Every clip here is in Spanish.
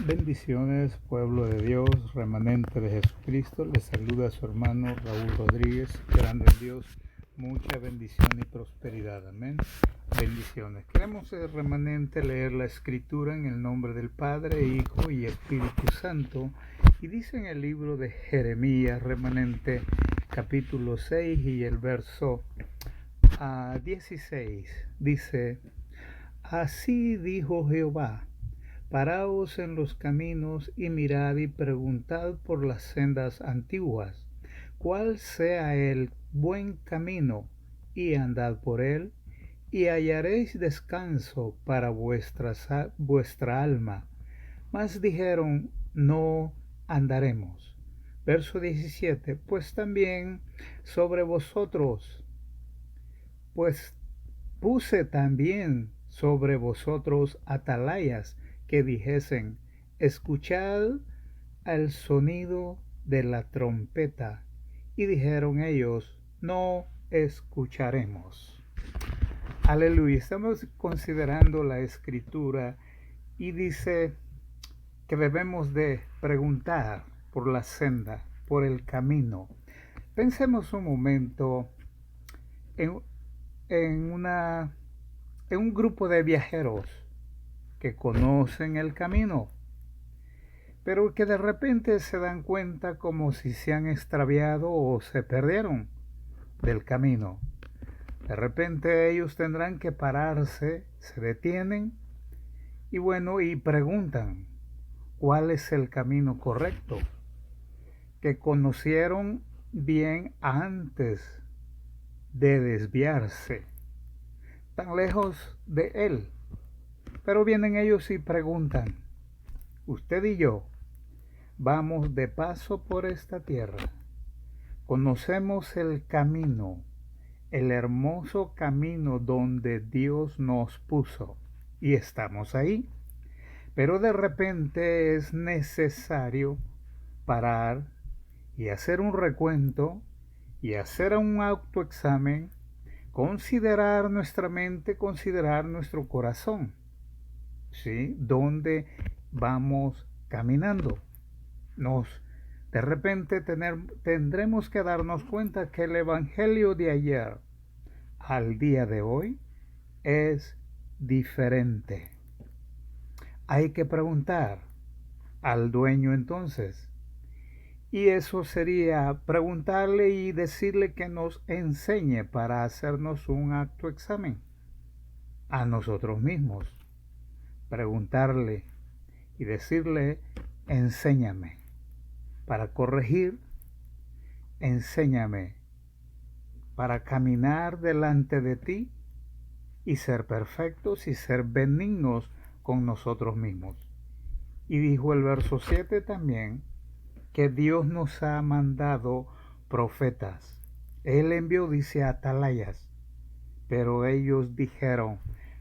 Bendiciones, pueblo de Dios, remanente de Jesucristo. Les saluda a su hermano Raúl Rodríguez, esperando en Dios mucha bendición y prosperidad. Amén. Bendiciones. Queremos, remanente, leer la Escritura en el nombre del Padre, Hijo y Espíritu Santo. Y dice en el libro de Jeremías, remanente, capítulo 6 y el verso 16. Dice: Así dijo Jehová: Paraos en los caminos y mirad y preguntad por las sendas antiguas, cuál sea el buen camino, y andad por él, y hallaréis descanso para vuestra alma. Mas dijeron: no andaremos. Verso 17: Pues puse también sobre vosotros atalayas que dijesen: escuchad al sonido de la trompeta. Y dijeron ellos: no escucharemos. Aleluya. Estamos considerando la Escritura y dice que debemos de preguntar por la senda, por el camino. Pensemos un momento en un grupo de viajeros que conocen el camino, pero que de repente se dan cuenta como si se han extraviado o se perdieron del camino. De repente ellos tendrán que pararse, se detienen y preguntan cuál es el camino correcto, que conocieron bien antes de desviarse tan lejos de él. Pero vienen ellos y preguntan: usted y yo vamos de paso por esta tierra, conocemos el camino, el hermoso camino donde Dios nos puso, y estamos ahí, pero de repente es necesario parar y hacer un recuento y hacer un autoexamen, considerar nuestra mente, considerar nuestro corazón, ¿sí? ¿Dónde vamos caminando? De repente tendremos que darnos cuenta que el evangelio de ayer al día de hoy es diferente. Hay que preguntar al dueño entonces. Y eso sería preguntarle y decirle que nos enseñe para hacernos un autoexamen a nosotros mismos. Preguntarle y decirle: enséñame. Para corregir, enséñame. Para caminar delante de ti y ser perfectos y ser benignos con nosotros mismos. Y dijo el verso 7 también que Dios nos ha mandado profetas. Él envió, dice, atalayas, pero ellos dijeron: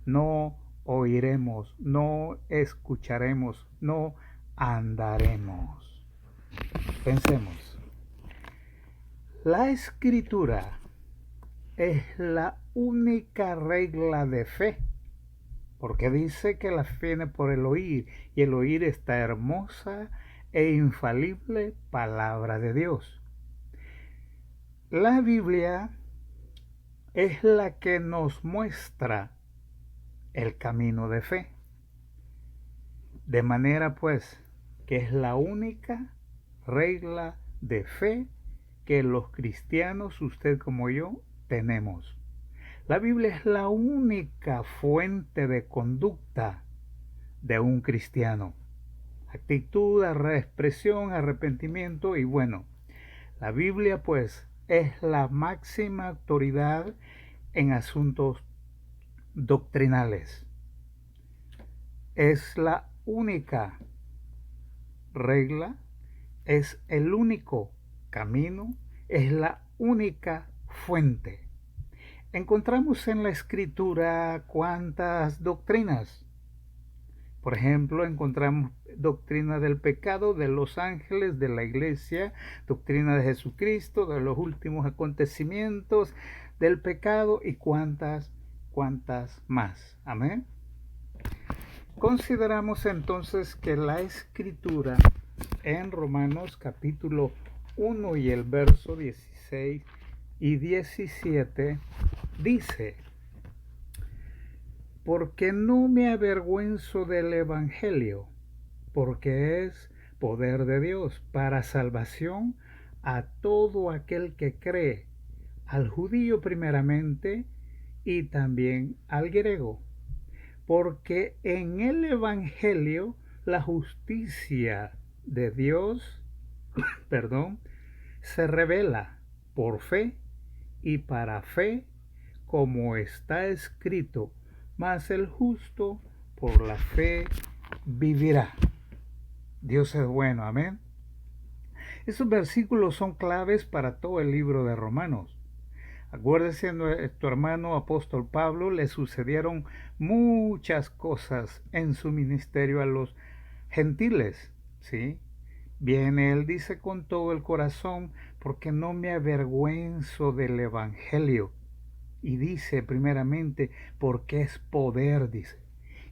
no oiremos, no escucharemos, no andaremos. Pensemos. La Escritura es la única regla de fe, porque dice que la fe viene por el oír, y el oír esta hermosa e infalible palabra de Dios. La Biblia es la que nos muestra el camino de fe, de manera pues que es la única regla de fe que los cristianos, usted como yo, tenemos. La Biblia es la única fuente de conducta de un cristiano. Actitud, expresión, arrepentimiento y la Biblia pues es la máxima autoridad en asuntos doctrinales. Es la única regla, es el único camino, es la única fuente. Encontramos en la Escritura cuántas doctrinas. Por ejemplo, encontramos doctrina del pecado, de los ángeles, de la iglesia, doctrina de Jesucristo, de los últimos acontecimientos, del pecado y cuántas más. Amén. Consideramos entonces que la Escritura en Romanos capítulo 1 y el verso 16 y 17 dice: porque no me avergüenzo del Evangelio, porque es poder de Dios para salvación a todo aquel que cree, al judío primeramente y también al griego. Porque en el Evangelio la justicia de Dios, se revela por fe y para fe, como está escrito: mas el justo por la fe vivirá. Dios es bueno, amén. Esos versículos son claves para todo el libro de Romanos. Acuérdese, nuestro hermano apóstol Pablo le sucedieron muchas cosas en su ministerio a los gentiles, ¿sí? Bien, él dice con todo el corazón, porque no me avergüenzo del Evangelio. Y dice primeramente, porque es poder, dice.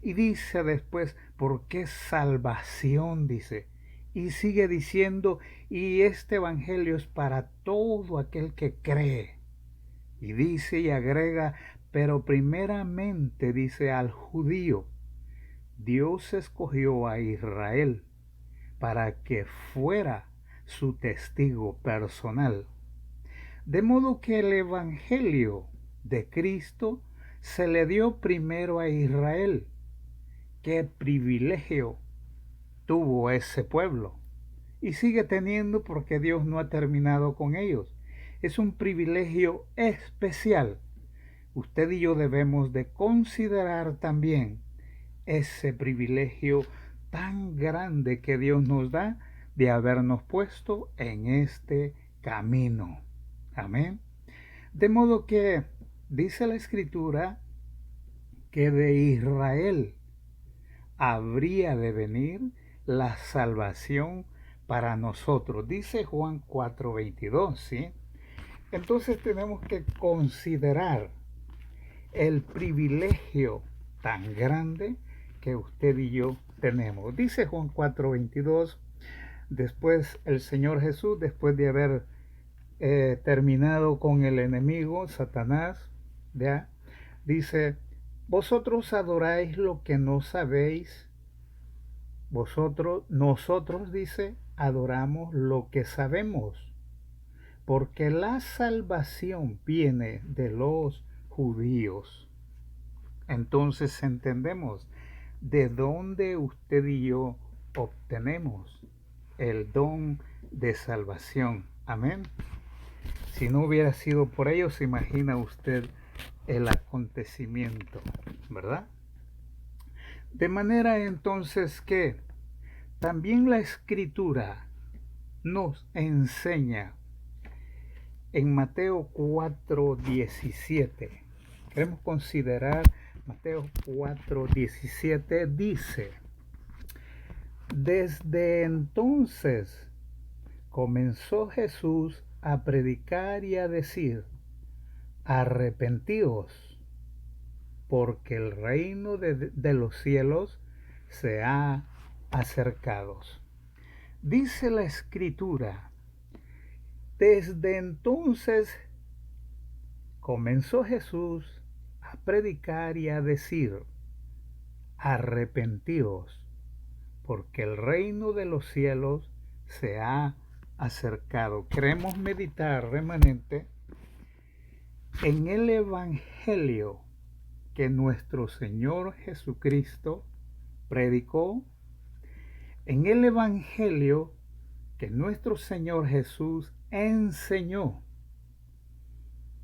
Y dice después, porque es salvación, dice. Y sigue diciendo, y este Evangelio es para todo aquel que cree. Y dice y agrega, pero primeramente dice al judío. Dios escogió a Israel para que fuera su testigo personal. De modo que el Evangelio de Cristo se le dio primero a Israel. Qué privilegio tuvo ese pueblo. Y sigue teniendo, porque Dios no ha terminado con ellos. Es un privilegio especial. Usted y yo debemos de considerar también ese privilegio tan grande que Dios nos da de habernos puesto en este camino. Amén. De modo que dice la Escritura que de Israel habría de venir la salvación para nosotros. Dice Juan 4:22, ¿sí? Entonces tenemos que considerar el privilegio tan grande que usted y yo tenemos. Dice Juan 4:22, después el Señor Jesús, después de haber terminado con el enemigo, Satanás, ¿ya? Dice: vosotros adoráis lo que no sabéis. Nosotros, dice, adoramos lo que sabemos, porque la salvación viene de los judíos. Entonces entendemos de dónde usted y yo obtenemos el don de salvación. Amén. Si no hubiera sido por ello, se imagina usted el acontecimiento, ¿verdad? De manera entonces que también la Escritura nos enseña en Mateo 4:17. Queremos considerar Mateo 4:17. Dice: desde entonces comenzó Jesús a predicar y a decir: arrepentíos, porque el reino de los cielos se ha acercado. Dice la Escritura: desde entonces comenzó Jesús a predicar y a decir: arrepentíos, porque el reino de los cielos se ha acercado. Queremos meditar, remanente, en el Evangelio que nuestro Señor Jesucristo predicó, en el Evangelio que nuestro Señor Jesús enseñó,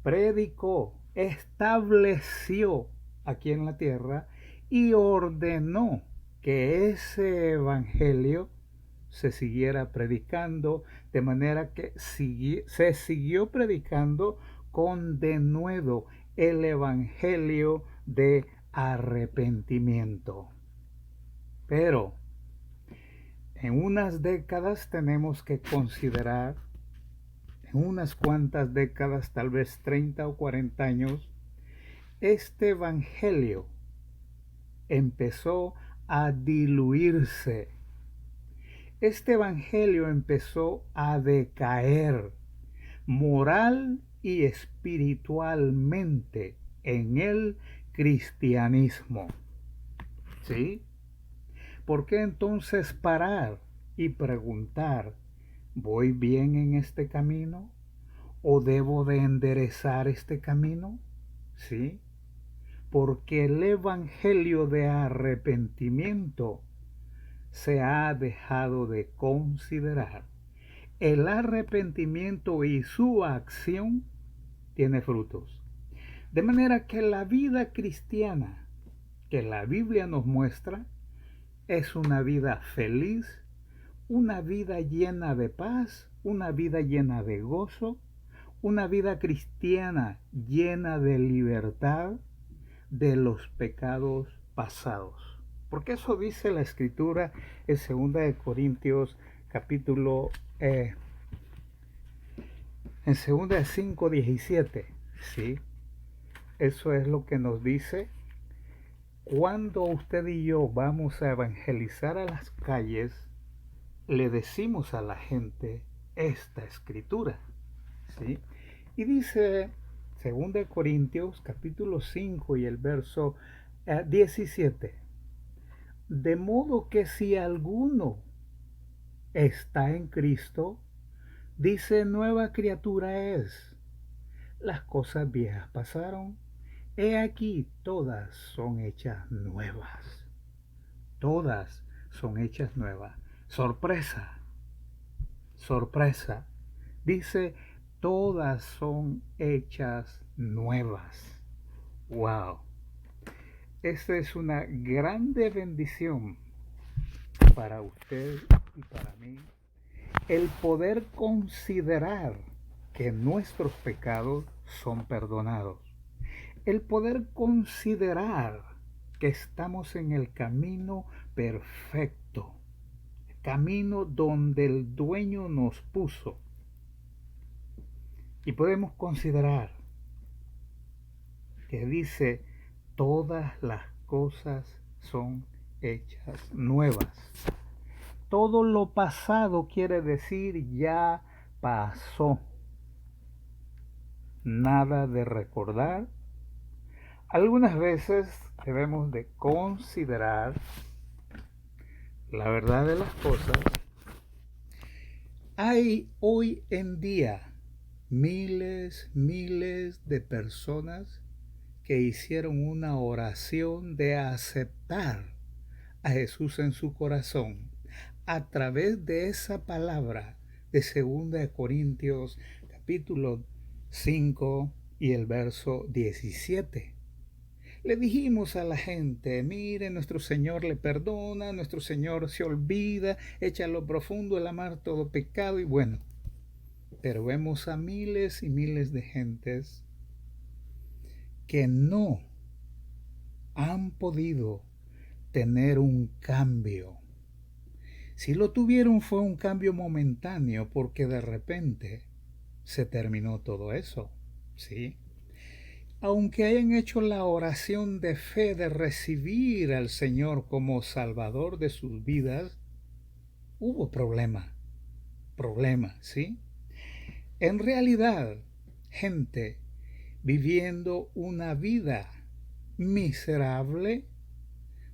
predicó, estableció aquí en la tierra y ordenó que ese Evangelio se siguiera predicando, de manera que se siguió predicando con denuedo el Evangelio de arrepentimiento. Pero en unas décadas tenemos que considerar, en unas cuantas décadas, tal vez 30 o 40 años, este Evangelio empezó a diluirse. Este evangelio empezó a decaer moral y espiritualmente en el cristianismo. ¿Sí? ¿Por qué entonces parar y preguntar, ¿voy bien en este camino? ¿O debo de enderezar este camino? ¿Sí? Porque el evangelio de arrepentimiento se ha dejado de considerar. El arrepentimiento y su acción tiene frutos. De manera que la vida cristiana que la Biblia nos muestra es una vida feliz, una vida llena de paz, una vida llena de gozo, una vida cristiana llena de libertad de los pecados pasados. Porque eso dice la Escritura en 2 Corintios capítulo en 2 5:17. ¿Sí? Eso es lo que nos dice. Cuando usted y yo vamos a evangelizar a las calles, le decimos a la gente esta escritura, ¿sí? Y dice 2 Corintios capítulo 5 y el verso 17, de modo que si alguno está en Cristo, dice nueva criatura es, las cosas viejas pasaron, he aquí todas son hechas nuevas. Todas son hechas nuevas. Sorpresa, sorpresa. Dice, todas son hechas nuevas. Wow. Esta es una grande bendición para usted y para mí. El poder considerar que nuestros pecados son perdonados. El poder considerar que estamos en el camino perfecto, camino donde el dueño nos puso. Y podemos considerar que dice, todas las cosas son hechas nuevas. Todo lo pasado quiere decir ya pasó. Nada de recordar. Algunas veces debemos de considerar la verdad de las cosas. Hay hoy en día miles de personas que hicieron una oración de aceptar a Jesús en su corazón a través de esa palabra de 2 Corintios capítulo 5 y el verso 17. Le dijimos a la gente, mire, nuestro Señor le perdona, nuestro Señor se olvida, echa a lo profundo el mar todo pecado y bueno. Pero vemos a miles y miles de gentes que no han podido tener un cambio. Si lo tuvieron fue un cambio momentáneo porque de repente se terminó todo eso, ¿sí? Aunque hayan hecho la oración de fe de recibir al Señor como Salvador de sus vidas, hubo problema, ¿sí? En realidad, gente viviendo una vida miserable,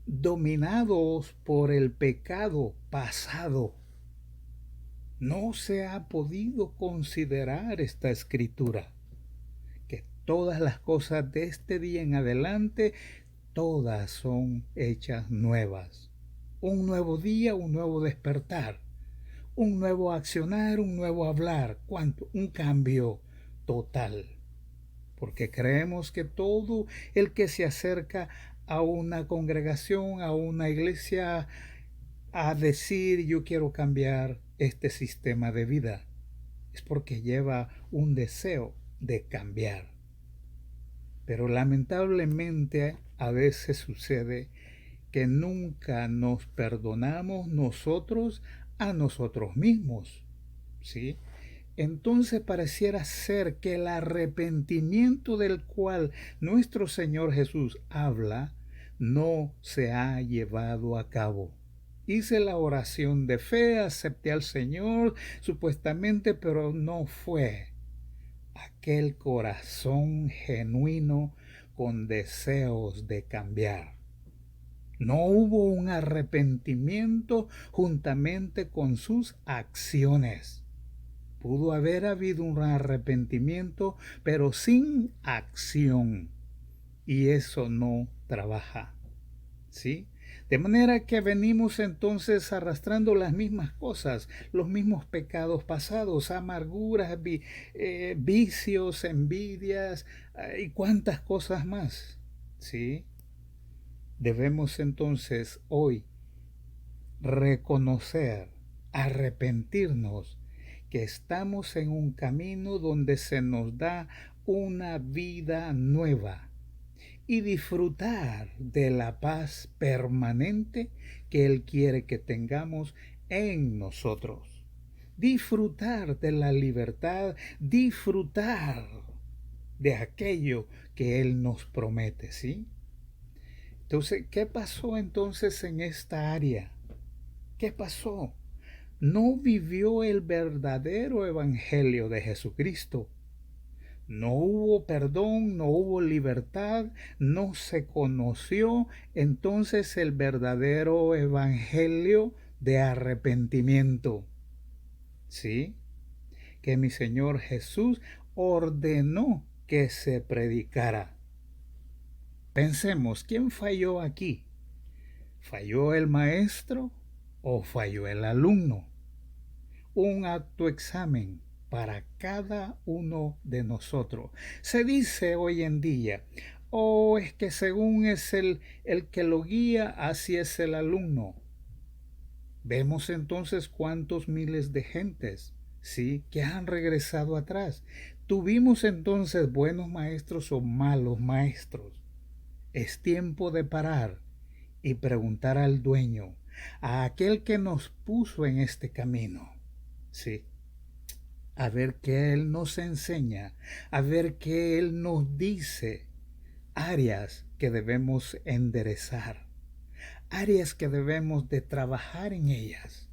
dominados por el pecado pasado. No se ha podido considerar esta escritura, que todas las cosas de este día en adelante, todas son hechas nuevas. Un nuevo día, un nuevo despertar, un nuevo accionar, un nuevo hablar. ¿Cuánto? Un cambio total. Porque creemos que todo el que se acerca a una congregación, a una iglesia, a decir yo quiero cambiar este sistema de vida, es porque lleva un deseo de cambiar. Pero lamentablemente a veces sucede que nunca nos perdonamos nosotros a nosotros mismos, ¿sí? Entonces pareciera ser que el arrepentimiento del cual nuestro Señor Jesús habla no se ha llevado a cabo. Hice la oración de fe, acepté al Señor supuestamente, pero no fue aquel corazón genuino con deseos de cambiar. No hubo un arrepentimiento juntamente con sus acciones. Pudo haber habido un arrepentimiento, pero sin acción. Y eso no trabaja. ¿Sí? De manera que venimos entonces arrastrando las mismas cosas, los mismos pecados pasados, amarguras, vicios, envidias y cuantas cosas más. ¿Sí? Debemos entonces hoy reconocer, arrepentirnos, que estamos en un camino donde se nos da una vida nueva y disfrutar de la paz permanente que Él quiere que tengamos en nosotros. Disfrutar de la libertad, disfrutar de aquello que Él nos promete, ¿sí? Entonces, ¿qué pasó entonces en esta área? ¿Qué pasó? No vivió el verdadero evangelio de Jesucristo. No hubo perdón, no hubo libertad, no se conoció entonces el verdadero evangelio de arrepentimiento. ¿Sí? Que mi Señor Jesús ordenó que se predicara. Pensemos, ¿quién falló aquí? ¿Falló el maestro o falló el alumno? Un autoexamen para cada uno de nosotros. Se dice hoy en día, es que según es el que lo guía, así es el alumno. Vemos entonces cuántos miles de gentes, ¿sí?, que han regresado atrás. Tuvimos entonces buenos maestros o malos maestros. Es tiempo de parar y preguntar al dueño, a aquel que nos puso en este camino, ¿sí?, a ver qué Él nos enseña, a ver qué Él nos dice, áreas que debemos enderezar, áreas que debemos de trabajar en ellas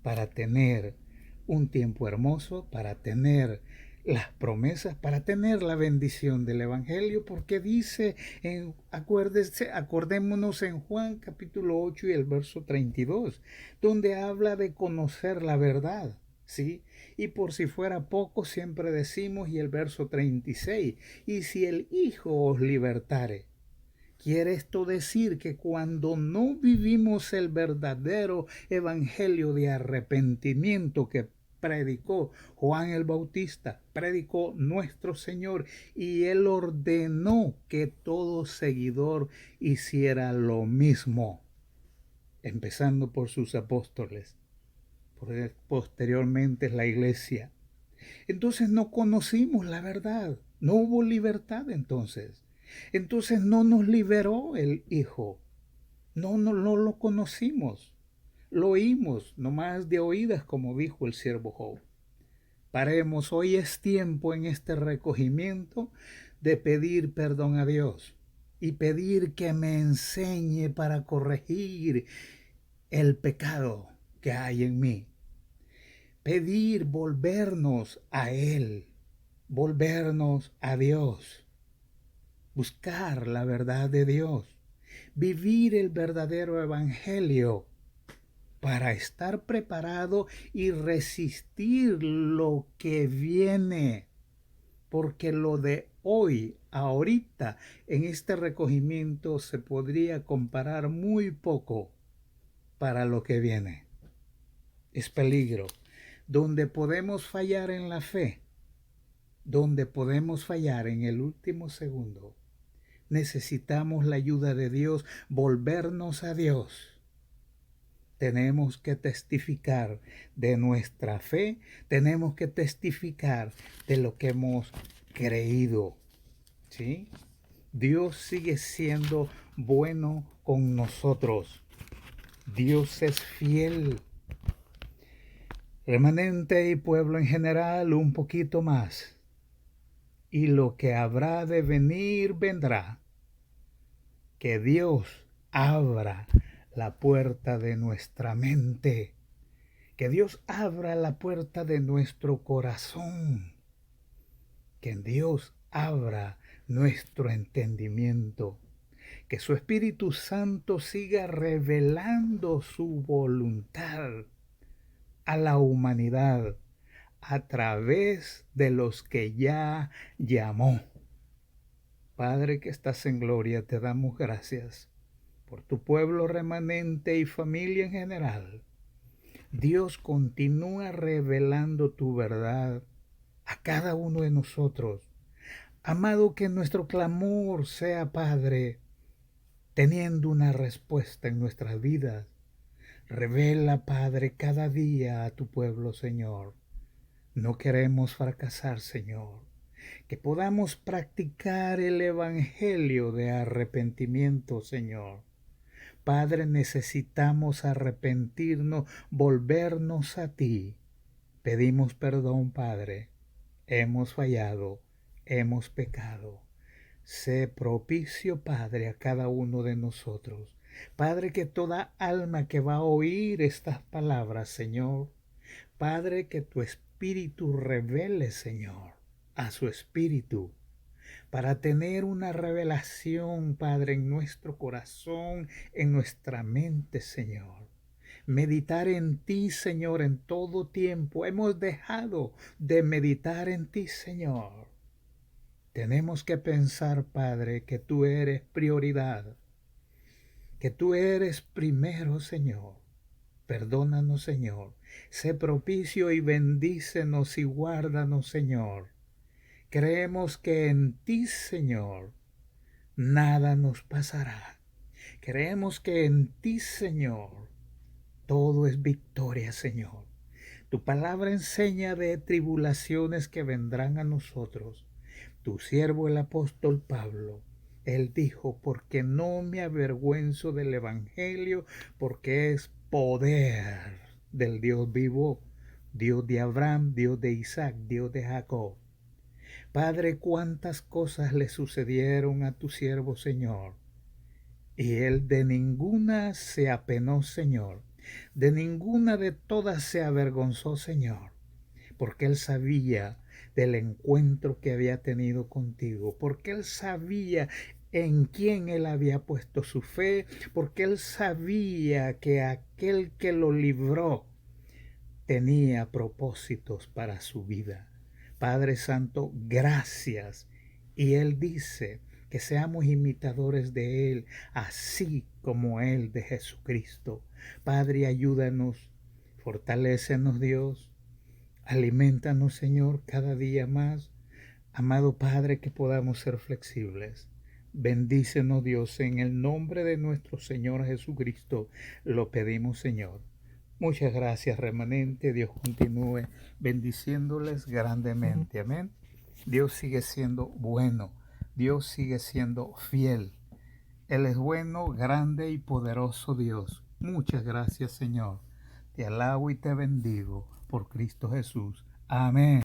para tener un tiempo hermoso, para tener las promesas, para tener la bendición del Evangelio, porque dice, acordémonos en Juan capítulo 8 y el verso 32, donde habla de conocer la verdad, ¿sí? Y por si fuera poco, siempre decimos, y el verso 36, y si el Hijo os libertare. Quiere esto decir que cuando no vivimos el verdadero evangelio de arrepentimiento que predicó Juan el Bautista, predicó nuestro Señor, y Él ordenó que todo seguidor hiciera lo mismo, empezando por sus apóstoles, posteriormente la iglesia. Entonces no conocimos la verdad, no hubo libertad entonces. Entonces no nos liberó el Hijo. No lo conocimos. Lo oímos nomás de oídas, como dijo el siervo Job. Paremos, hoy es tiempo en este recogimiento de pedir perdón a Dios y pedir que me enseñe para corregir el pecado que hay en mí. Pedir volvernos a Él, volvernos a Dios, buscar la verdad de Dios, vivir el verdadero evangelio para estar preparado y resistir lo que viene, porque lo de hoy, ahorita, en este recogimiento se podría comparar muy poco para lo que viene. Es peligro. Donde podemos fallar en la fe, donde podemos fallar en el último segundo, necesitamos la ayuda de Dios, volvernos a Dios. Tenemos que testificar de nuestra fe, tenemos que testificar de lo que hemos creído, ¿sí? Dios sigue siendo bueno con nosotros. Dios es fiel. Remanente y pueblo en general, un poquito más. Y lo que habrá de venir, vendrá. Que Dios abra la puerta de nuestra mente. Que Dios abra la puerta de nuestro corazón. Que Dios abra nuestro entendimiento. Que su Espíritu Santo siga revelando su voluntad a la humanidad a través de los que ya llamó. Padre que estás en gloria, te damos gracias por tu pueblo remanente y familia en general. Dios, continúa revelando tu verdad a cada uno de nosotros. Amado, que nuestro clamor sea, Padre, teniendo una respuesta en nuestras vidas. Revela, Padre, cada día a tu pueblo, Señor. No queremos fracasar, Señor. Que podamos practicar el evangelio de arrepentimiento, Señor. Padre, necesitamos arrepentirnos, volvernos a ti. Pedimos perdón, Padre. Hemos fallado, hemos pecado. Sé propicio, Padre, a cada uno de nosotros. Padre, que toda alma que va a oír estas palabras, Señor, Padre, que tu Espíritu revele, Señor, a su Espíritu, para tener una revelación, Padre, en nuestro corazón, en nuestra mente, Señor. Meditar en ti, Señor, en todo tiempo. Hemos dejado de meditar en ti, Señor. Tenemos que pensar, Padre, que tú eres prioridad, que tú eres primero, Señor. Perdónanos, Señor. Sé propicio y bendícenos y guárdanos, Señor. Creemos que en ti, Señor, nada nos pasará. Creemos que en ti, Señor, todo es victoria, Señor. Tu palabra enseña de tribulaciones que vendrán a nosotros. Tu siervo el apóstol Pablo, él dijo, porque no me avergüenzo del evangelio, porque es poder del Dios vivo, Dios de Abraham, Dios de Isaac, Dios de Jacob. Padre, cuántas cosas le sucedieron a tu siervo, Señor, y él de ninguna se apenó, Señor, de ninguna de todas se avergonzó, Señor, porque él sabía del encuentro que había tenido contigo, porque él sabía en quién él había puesto su fe, porque él sabía que aquel que lo libró tenía propósitos para su vida. Padre Santo, gracias. Y él dice que seamos imitadores de él, así como él de Jesucristo. Padre, ayúdanos, fortalécenos, Dios. Alimentanos, Señor, cada día más. Amado Padre, que podamos ser flexibles. Bendícenos, Dios, en el nombre de nuestro Señor Jesucristo. Lo pedimos, Señor. Muchas gracias, remanente. Dios continúe bendiciéndoles grandemente. Amén. Dios sigue siendo bueno. Dios sigue siendo fiel. Él es bueno, grande y poderoso Dios. Muchas gracias, Señor. Te alabo y te bendigo por Cristo Jesús. Amén.